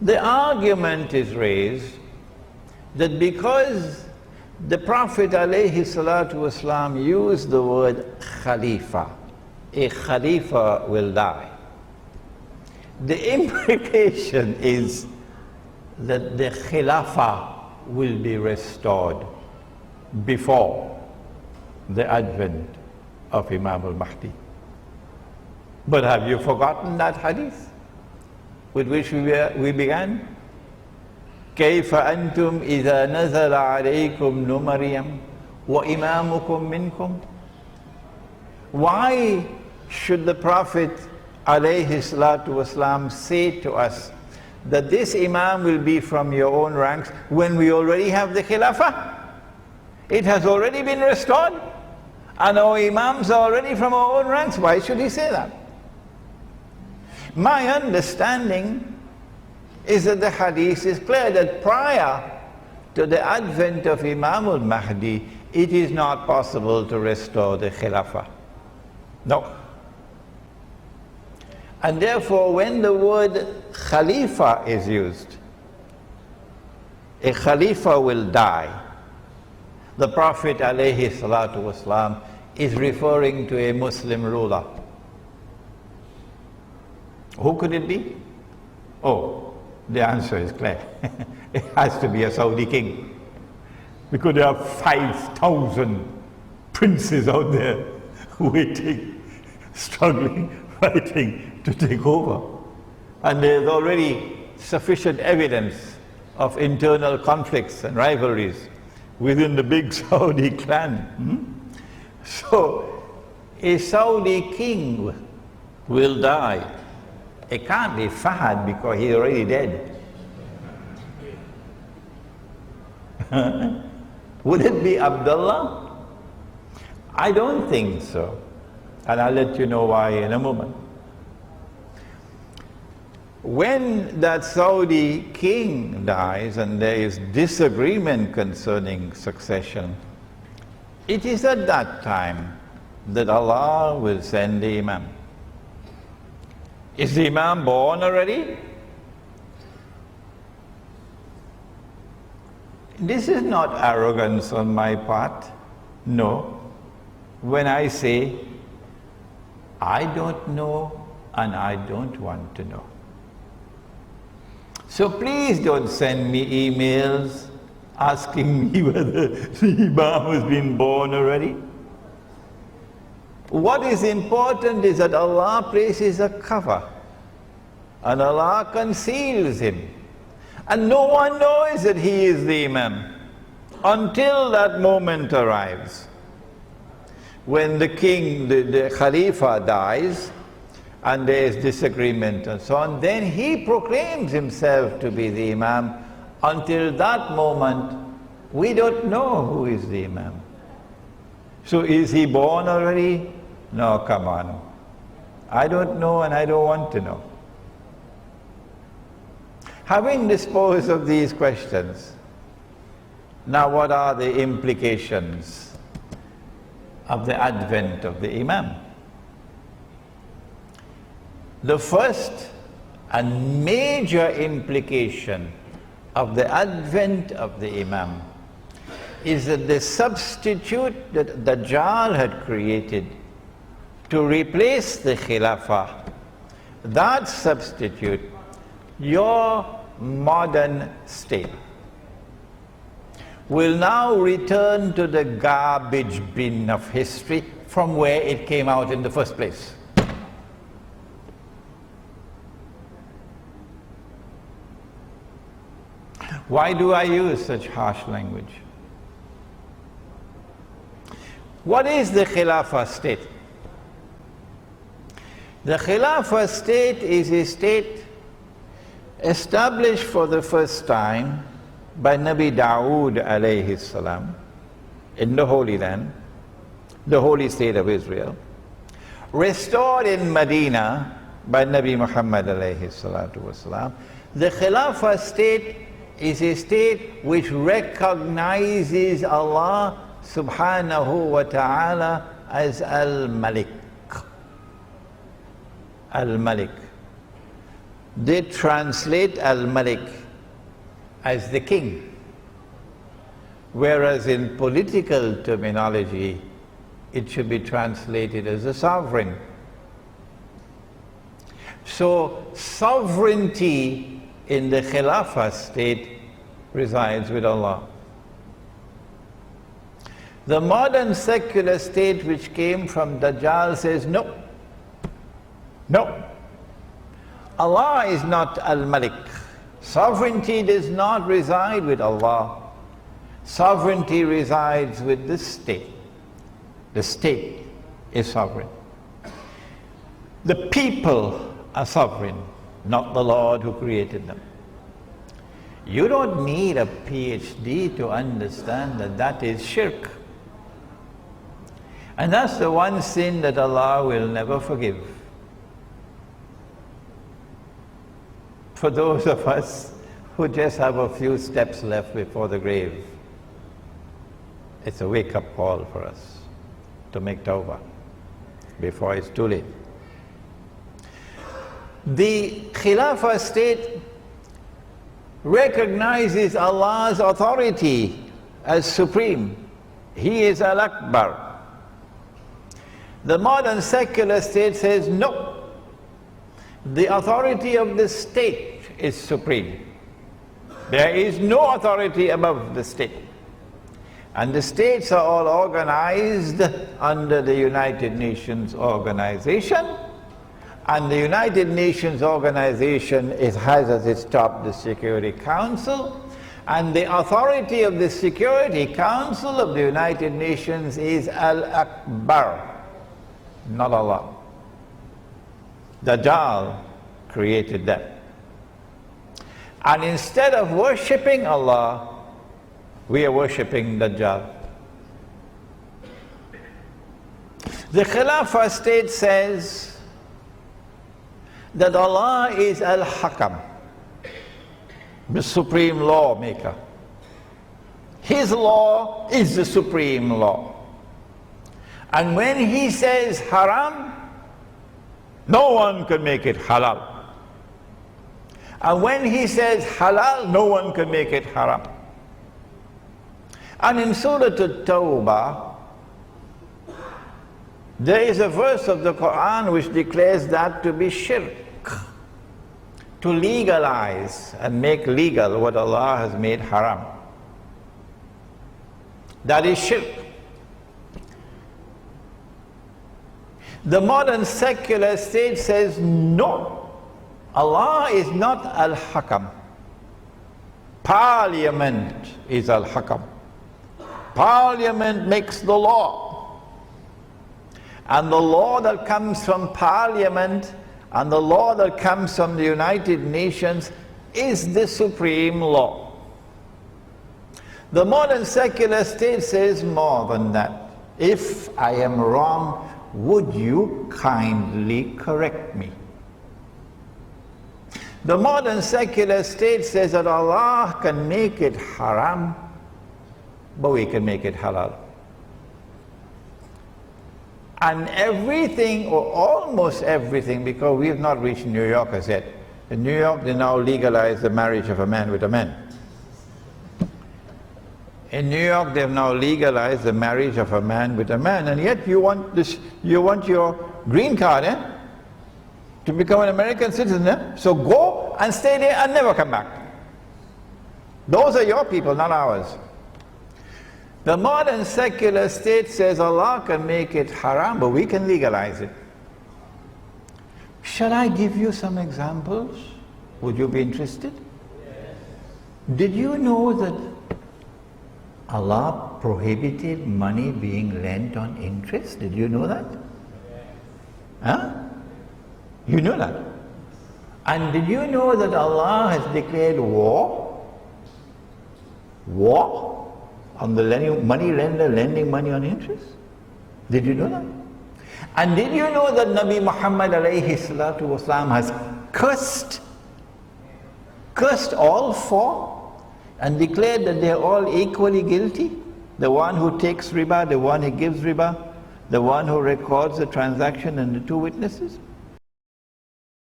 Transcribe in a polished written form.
The argument is raised that because the Prophet ﷺ used the word Khalifa, a Khalifa will die. The implication is that the Khilafah will be restored before the advent of Imam al-Mahdi. But have you forgotten that hadith with which we began? كيف أنتم إذا نزل عليكم مريم وإمامكم منكم? Why should the Prophet ﷺ say to us that this Imam will be from your own ranks when we already have the Khilafah? It has already been restored and our Imams are already from our own ranks. Why should he say that? My understanding is that the hadith is clear that prior to the advent of Imam al-Mahdi, it is not possible to restore the Khilafah. No. And therefore, when the word Khalifa is used, a Khalifa will die. The Prophet ﷺ is referring to a Muslim ruler. Who could it be? Oh, the answer is clear. It has to be a Saudi king. Because there are 5,000 princes out there waiting, struggling, fighting to take over. And there's already sufficient evidence of internal conflicts and rivalries within the big Saudi clan. So, a Saudi king will die. It can't be Fahad because he's already dead. Would it be Abdullah? I don't think so. And I'll let you know why in a moment. When that Saudi king dies and there is disagreement concerning succession, it is at that time that Allah will send the Imam. Is the Imam born already? This is not arrogance on my part. No. When I say, I don't know and I don't want to know. So please don't send me emails asking me whether the Imam has been born already. What is important is that Allah places a cover and Allah conceals him. And no one knows that he is the Imam until that moment arrives. When the king, the Khalifa dies and there is disagreement and so on, then he proclaims himself to be the Imam. Until that moment, we don't know who is the Imam. So is he born already? No, come on. I don't know and I don't want to know. Having disposed of these questions, now what are the implications of the advent of the Imam? The first and major implication of the advent of the Imam is that the substitute that Dajjal had created to replace the Khilafah, that substitute, your modern state, will now return to the garbage bin of history from where it came out in the first place. Why do I use such harsh language? What is the Khilafah state? The Khilafah state is a state established for the first time by Nabi Dawood alayhi salam in the Holy Land, the holy state of Israel, restored in Medina by Nabi Muhammad alayhi salatu wasalam. The Khilafah state is a state which recognizes Allah subhanahu wa ta'ala as Al-Malik. Al-Malik. they translate Al-Malik as the king, whereas in political terminology, it should be translated as a sovereign. So sovereignty in the Khilafah state resides with Allah. The modern secular state which came from Dajjal says no. No. Allah is not Al-Malik. Sovereignty does not reside with Allah. Sovereignty resides with the state. The state is sovereign. The people are sovereign, not the Lord who created them. You don't need a PhD to understand that that is shirk. And that's the one sin that Allah will never forgive. For those of us who just have a few steps left before the grave, it's a wake-up call for us to make tawbah before it's too late. The Khilafah state recognizes Allah's authority as supreme. He is Al-Akbar. The modern secular state says no. The authority of the state is supreme. There is no authority above the state. And the states are all organized under the United Nations organization. And the United Nations organization has as its top the Security Council. And the authority of the Security Council of the United Nations is Al-Akbar, not Allah. Dajjal created that. And instead of worshipping Allah, we are worshipping Dajjal. The Khilafah state says that Allah is Al-Hakam, the supreme lawmaker. His law is the supreme law. And when He says haram, no one can make it halal. And when He says halal, no one can make it haram. And in Surah At-Tawbah, there is a verse of the Quran which declares that to be shirk, to legalize and make legal what Allah has made haram. That is shirk. The modern secular state says no, Allah is not Al-Hakam. Parliament is Al-Hakam. Parliament makes the law. And the law that comes from Parliament and the law that comes from the United Nations is the supreme law. The modern secular state says more than that. If I am wrong, would you kindly correct me? The modern secular state says that Allah can make it haram, but we can make it halal. And everything, or almost everything, because we have not reached New York as yet. In New York, they now legalize the marriage of a man with a man. In New York, they have now legalized the marriage of a man with a man, and yet you want this, you want your green card, to become an American citizen, So go and stay there and never come back. Those are your people, not ours. The modern secular state says Allah can make it haram, but we can legalize it. Shall I give you some examples? Would you be interested? Yes. Did you know that Allah prohibited money being lent on interest? Did you know that? Huh? You know that? And did you know that Allah has declared war? War on the money lender lending money on interest? Did you know that? And did you know that Nabi Muhammad alayhi salatu wasalam has cursed all four and declared that they are all equally guilty? The one who takes riba, the one who gives riba, the one who records the transaction, and the two witnesses.